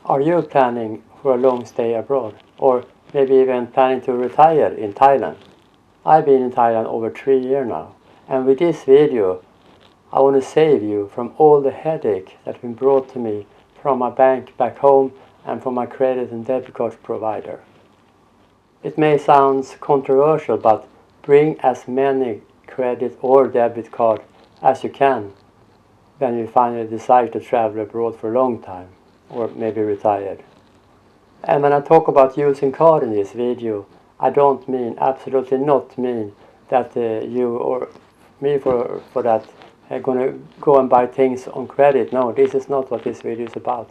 Are you planning for a long stay abroad? Or maybe even planning to retire in Thailand? I've been in Thailand over 3 years now. And with this video, I want to save you from all the headache that's been brought to me from my bank back home and from my credit and debit card provider. It may sound controversial, but bring as many credit or debit card as you can when you finally decide to travel abroad for a long time, or maybe retired. And when I talk about using card in this video, I don't mean, absolutely not mean, that you or me for that are going to go and buy things on credit. No, this is not what this video is about.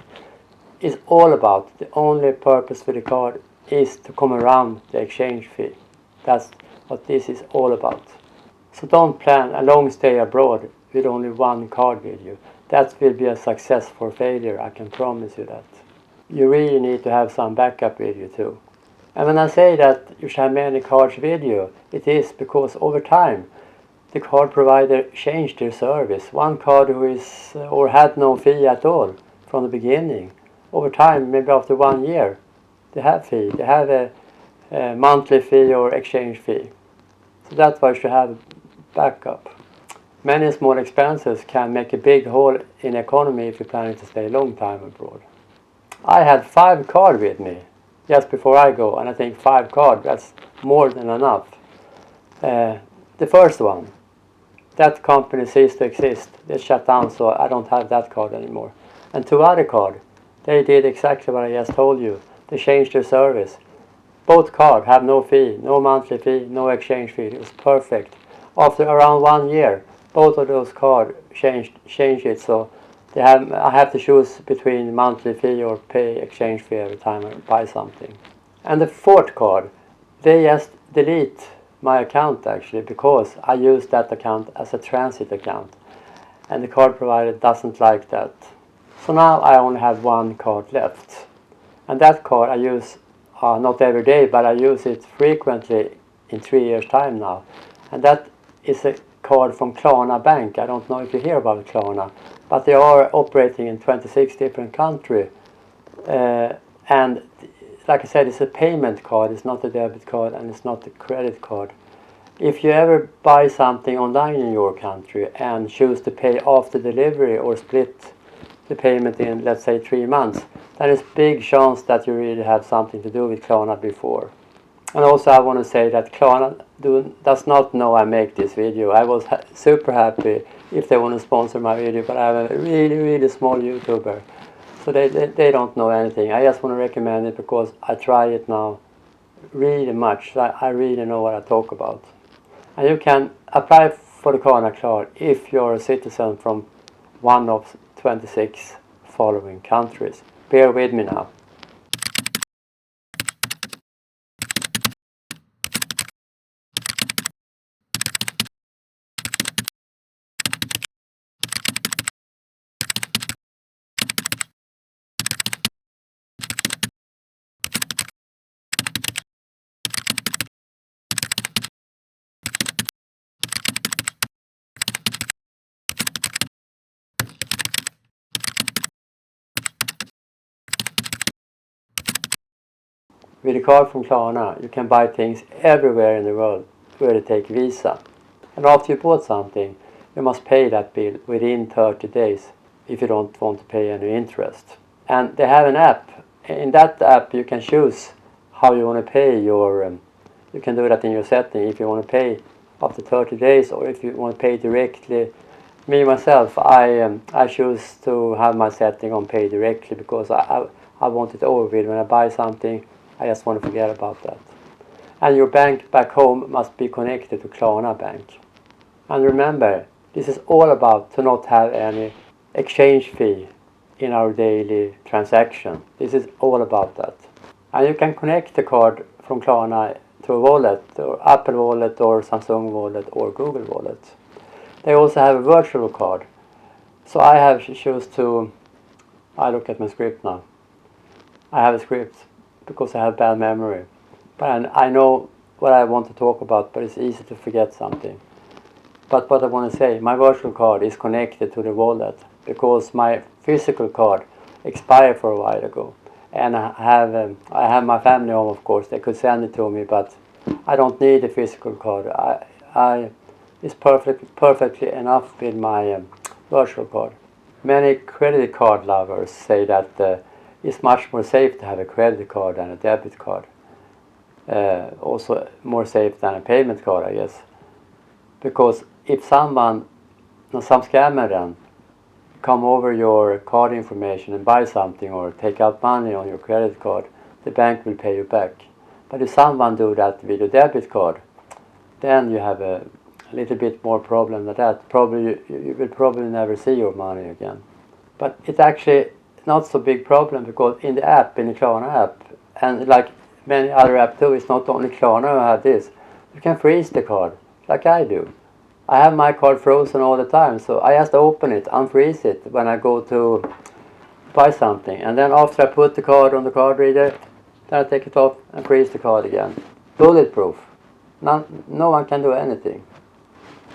It's all about, the only purpose for the card is to come around the exchange fee. That's what this is all about. So don't plan a long stay abroad with only one card with you. That will be a success for failure, I can promise you that. You really need to have some backup with you too. And when I say that you should have many cards with you, it is because over time the card provider changed their service. One card who is or had no fee at all from the beginning, over time, maybe after 1 year, they have fee. They have a monthly fee or exchange fee. So that's why you should have backup. Many small expenses can make a big hole in economy if you're planning to stay a long time abroad. I had 5 cards with me just before I go, and I think 5 cards, that's more than enough. The first one, that company ceased to exist. They shut down, so I don't have that card anymore. And 2 other cards, they did exactly what I just told you. They changed their service. Both cards have no fee, no monthly fee, no exchange fee. It was perfect. After around 1 year, both of those cards changed it, so I have to choose between monthly fee or pay exchange fee every time I buy something. And the 4th card, they just delete my account actually, because I use that account as a transit account, and the card provider doesn't like that. So now I only have 1 card left, and that card I use not every day, but I use it frequently in 3 years time now, and that is a card from Klarna Bank. I don't know if you hear about Klarna, but they are operating in 26 different countries, and like I said, it's a payment card, it's not a debit card, and it's not a credit card. If you ever buy something online in your country and choose to pay after delivery or split the payment in, let's say, 3 months, then there's big chance that you really have something to do with Klarna before. And also I want to say that Klarna does not know I make this video. I was super happy if they want to sponsor my video, but I'm a really small YouTuber. So they don't know anything. I just want to recommend it because I try it now really much. I really know what I talk about. And you can apply for the Klarna card if you're a citizen from one of 26 following countries. Bear with me now. With a card from Klarna, you can buy things everywhere in the world where they take Visa. And after you bought something, you must pay that bill within 30 days if you don't want to pay any interest. And they have an app. In that app you can choose how you want to pay your... you can do that in your setting if you want to pay after 30 days or if you want to pay directly. Me, myself, I choose to have my setting on pay directly because I want it over with. When I buy something, I just want to forget about that. And your bank back home must be connected to Klarna Bank. And remember, this is all about to not have any exchange fee in our daily transaction. This is all about that. And you can connect the card from Klarna to a wallet, or Apple Wallet, or Samsung Wallet, or Google Wallet. They also have a virtual card. So I have choose to... I look at my script now. I have a script because I have bad memory. But I know what I want to talk about, but it's easy to forget something. But what I want to say, my virtual card is connected to the wallet because my physical card expired for a while ago. and I have my family home, of course. They could send it to me, but I don't need a physical card. It's perfectly enough with my virtual card. Many credit card lovers say that it's much more safe to have a credit card than a debit card. Also more safe than a payment card, I guess. Because if some scammer then come over your card information and buy something or take out money on your credit card, the bank will pay you back. But if someone do that with a debit card, then you have a little bit more problem than that. Probably you will probably never see your money again. But it's actually not so big problem, because in the app, in the Klarna app, and like many other apps too, it's not only Klarna who have this. You can freeze the card, like I do. I have my card frozen all the time, so I just open it, unfreeze it when I go to buy something. And then after I put the card on the card reader, then I take it off and freeze the card again. Bulletproof. No one can do anything.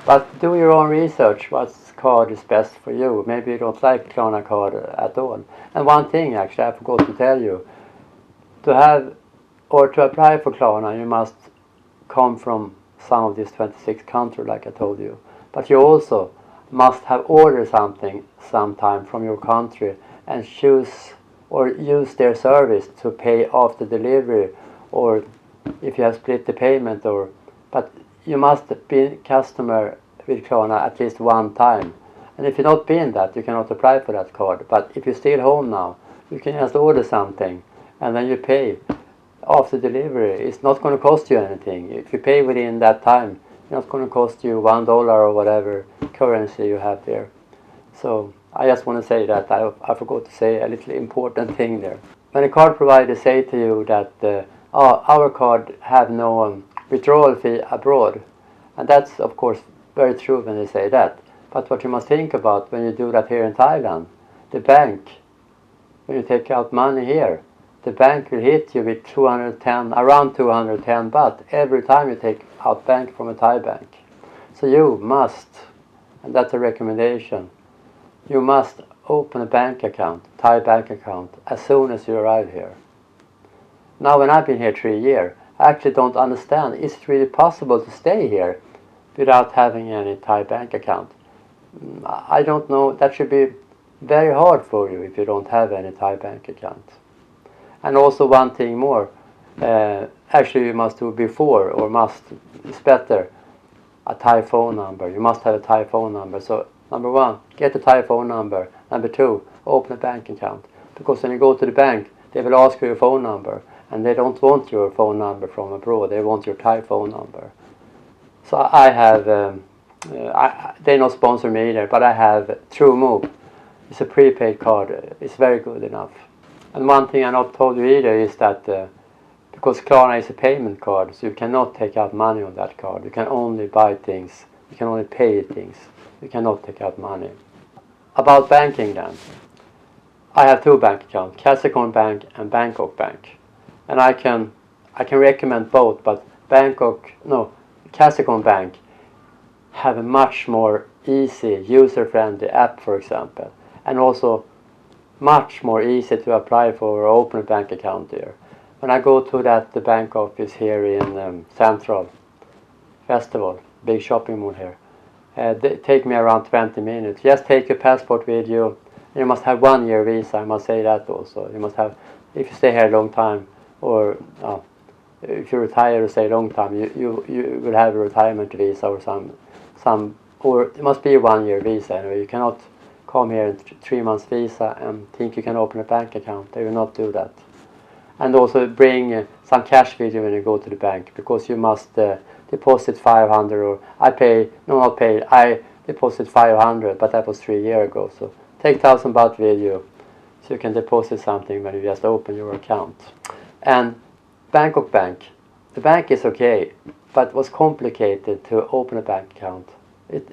But do your own research, what card is best for you. Maybe you don't like Klarna card at all. And one thing actually I forgot to tell you. To have or to apply for Klarna, you must come from some of these 26 countries, like I told you. But you also must have ordered something sometime from your country and choose or use their service to pay after delivery, or if you have split the payment. But you must be customer with Klarna at least one time. And if you've not been that, you cannot apply for that card. But if you're still home now, you can just order something and then you pay after delivery. It's not going to cost you anything. If you pay within that time, it's not going to cost you $1 or whatever currency you have there. So I just want to say that I forgot to say a little important thing there. When a card provider say to you that our card have no withdrawal fee abroad, and that's of course very true when they say that. But what you must think about when you do that here in Thailand, the bank, when you take out money here, the bank will hit you with around 210 baht every time you take out bank from a Thai bank. So you must, and that's a recommendation, you must open a bank account, Thai bank account, as soon as you arrive here. Now when I've been here 3 years, I actually don't understand, is it really possible to stay here without having any Thai bank account? I don't know, that should be very hard for you if you don't have any Thai bank account. And also one thing more, actually you must do before, or it's better, a Thai phone number. You must have a Thai phone number. So number one, get a Thai phone number. Number two, open a bank account. Because when you go to the bank, they will ask you your phone number. And they don't want your phone number from abroad, they want your Thai phone number. So I have, they don't sponsor me either, but I have TrueMove. It's a prepaid card, it's very good enough. And one thing I not told you either is that because Klarna is a payment card, so you cannot take out money on that card. You can only buy things, you can only pay things. You cannot take out money. About banking then. I have two bank accounts, Kasikorn Bank and Bangkok Bank. And I can recommend both, but Kasikorn Bank have a much more easy, user-friendly app, for example. And also much more easy to apply for or open a bank account there. When I go to the bank office here in Central Festival, big shopping mall here, they take me around 20 minutes. Just take your passport with you. You must have 1 year visa, I must say that also. You must have, if you stay here a long time, or if you retire or stay a long time, you will have a retirement visa or or it must be a 1 year visa anyway. You cannot come here in 3 months visa and think you can open a bank account. They will not do that. And also bring some cash with you when you go to the bank, because you must deposit 500 or I deposit 500, but that was 3 years ago. So take 1,000 baht with you so you can deposit something when you just open your account. And Bangkok Bank, the bank is okay, but it was complicated to open a bank account.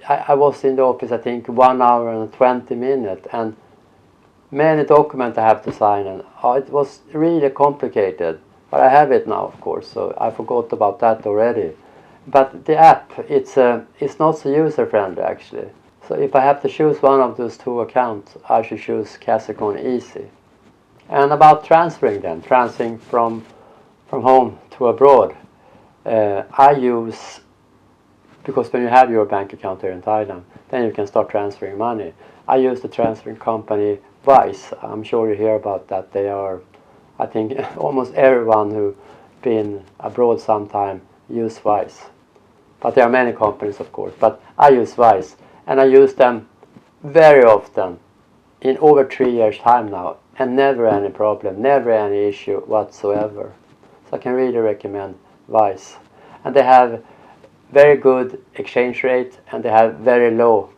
I was in the office, I think, 1 hour and 20 minutes, and many documents I have to sign, and it was really complicated. But I have it now, of course, so I forgot about that already. But the app, it's not so user-friendly, actually. So if I have to choose one of those two accounts, I should choose Kasikorn Easy. And about transferring from home to abroad, I use, because when you have your bank account here in Thailand, then you can start transferring money. I use the transferring company Wise. I'm sure you hear about that. They are, I think, almost everyone who's been abroad sometime use Wise. But there are many companies, of course. But I use Wise, and I use them very often in over 3 years' time now, and never any problem, never any issue whatsoever. So I can really recommend Wise. And they have very good exchange rate, and they have very low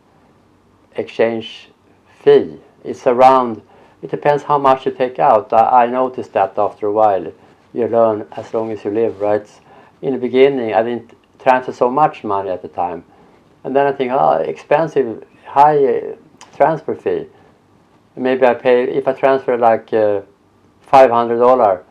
exchange fee. It's around, it depends how much you take out. I noticed that after a while. You learn as long as you live, right? In the beginning, I didn't transfer so much money at the time. And then I think, expensive, high transfer fee. Maybe I pay, if I transfer like $500,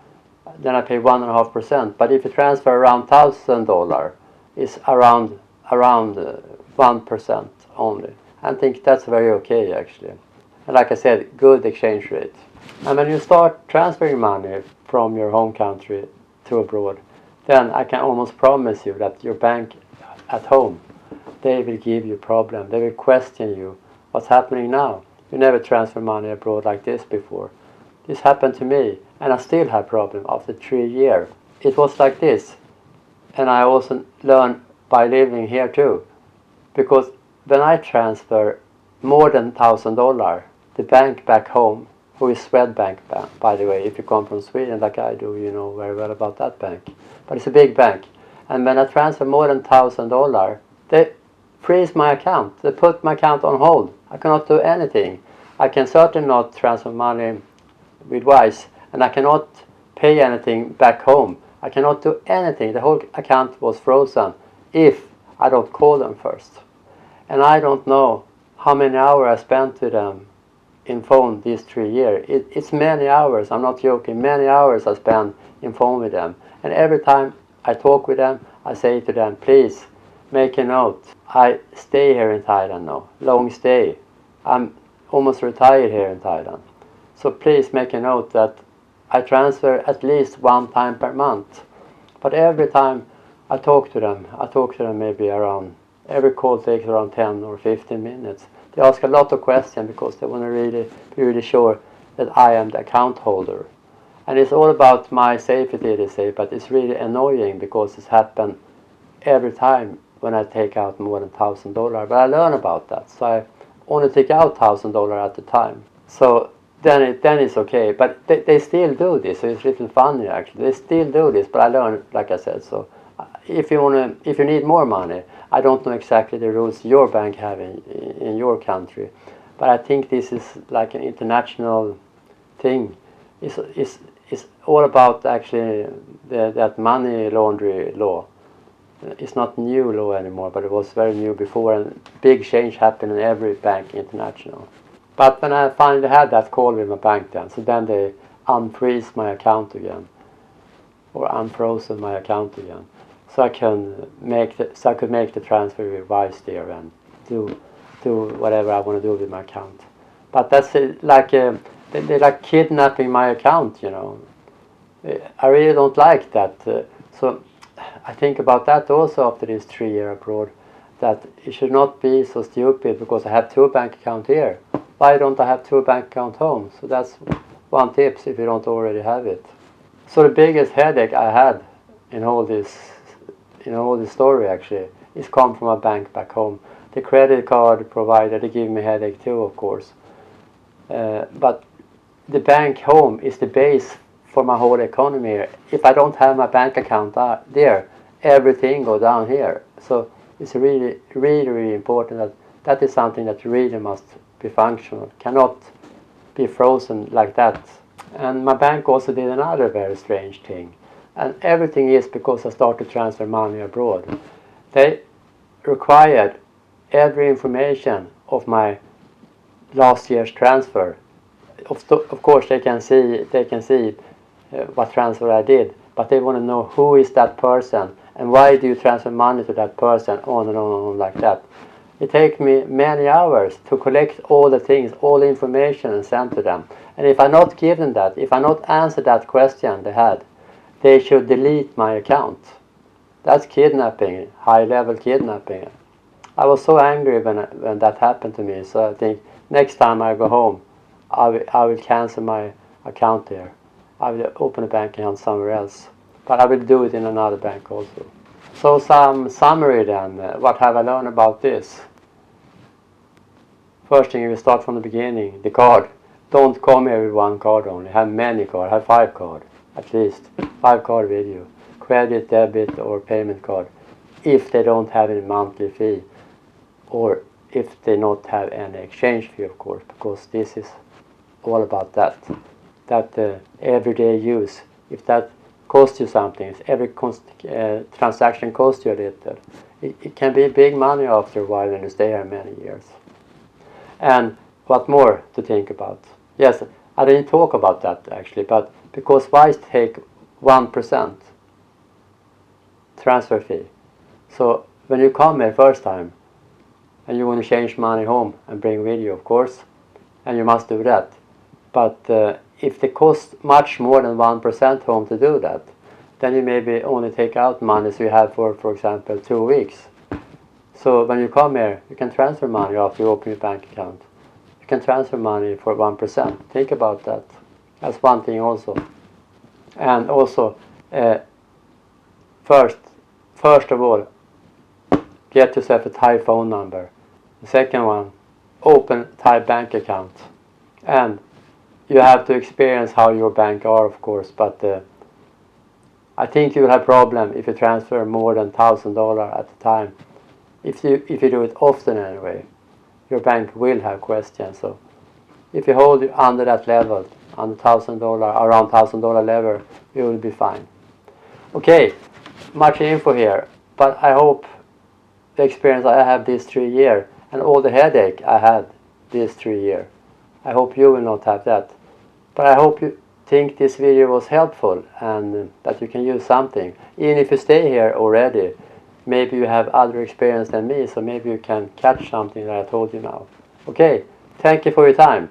then I pay 1.5%. But if you transfer around $1,000, it's around 1% only. I think that's very okay, actually. And like I said, good exchange rate. And when you start transferring money from your home country to abroad, then I can almost promise you that your bank at home, they will give you problem. They will question you. What's happening now? You never transfer money abroad like this before. This happened to me, and I still have problem after 3 years. It was like this. And I also learned by living here too. Because when I transfer more than $1,000, the bank back home, who is Swedbank, by the way, if you come from Sweden like I do, you know very well about that bank. But it's a big bank. And when I transfer more than $1,000, they freeze my account. They put my account on hold. I cannot do anything. I can certainly not transfer money with Wise, and I cannot pay anything back home. I cannot do anything. The whole account was frozen if I don't call them first. And I don't know how many hours I spent with them in phone these 3 years. It's many hours, I'm not joking, many hours I spent in phone with them. And every time I talk with them, I say to them, please make a note. I stay here in Thailand now, long stay. I'm almost retired here in Thailand. So please make a note that I transfer at least 1 time per month. But every time I talk to them maybe around, every call takes around 10 or 15 minutes. They ask a lot of questions because they want to be really sure that I am the account holder. And it's all about my safety, they say, but it's really annoying because it's happened every time when I take out more than $1,000. But I learn about that, so I only take out $1,000 at a time. So then it's okay. But they still do this, so it's a little funny actually. They still do this, but I learn, like I said. So if you need more money, I don't know exactly the rules your bank have in your country, but I think this is like an international thing. It's all about actually that money laundry law. It's not new law anymore, but it was very new before, and big change happened in every bank international. But when I finally had that call with my bank then they unfreeze my account again, or unfrozen my account again. So I could make the transfer with Wise there and do whatever I want to do with my account. But that's like they're like kidnapping my account, you know. I really don't like that. So I think about that also after this 3 year abroad, that it should not be so stupid because I have 2 bank accounts here. Why don't I have 2 bank accounts home? So that's one tip if you don't already have it. So the biggest headache I had in all this story actually is come from a bank back home. The credit card provider, they give me headache too, of course. But the bank home is the base for my whole economy. If I don't have my bank account there, everything go down here. So it's really, really, really important that is something that really must be functional. Cannot be frozen like that. And my bank also did another very strange thing. And everything is because I started to transfer money abroad. They required every information of my last year's transfer. Of course, they can see what transfer I did, but they want to know who is that person and why do you transfer money to that person, on and on and on like that. It takes me many hours to collect all the things, all the information and send to them. And if I not give them that, if I not answer that question they had, they should delete my account. That's kidnapping, high-level kidnapping. I was so angry when that happened to me, so I think next time I go home, I will cancel my account there. I will open a bank account somewhere else. But I will do it in another bank also. So some summary then. What have I learned about this? First thing, we start from the beginning. The card. Don't come here with one card only. Have many cards. Have 5 cards. At least 5 cards with you. Credit, debit or payment card. If they don't have any monthly fee. Or if they not have any exchange fee, of course. Because this is all about that. That everyday use. If that costs you something, if every transaction costs you a little, it can be big money after a while when you stay here many years. And what more to think about? Yes, I didn't talk about that actually, but because why take 1% transfer fee? So when you come here first time and you want to change money home and bring with you, of course, and you must do that. But if they cost much more than 1% home to do that, then you maybe only take out money so you have for example, 2 weeks. So when you come here, you can transfer money after you open your bank account. You can transfer money for 1%. Think about that. That's one thing also. And also, first of all, get yourself a Thai phone number. The second one, open Thai bank account. And you have to experience how your bank are, of course, but I think you will have problem if you transfer more than $1,000 at a time. If you do it often anyway, your bank will have questions. So if you hold it under that level, under $1,000, around $1,000 level, you will be fine. Okay, much info here, but I hope the experience I have these 3 years and all the headache I had these 3 years, I hope you will not have that. But I hope you think this video was helpful and that you can use something. Even if you stay here already, maybe you have other experience than me, so maybe you can catch something that I told you now. Okay, thank you for your time.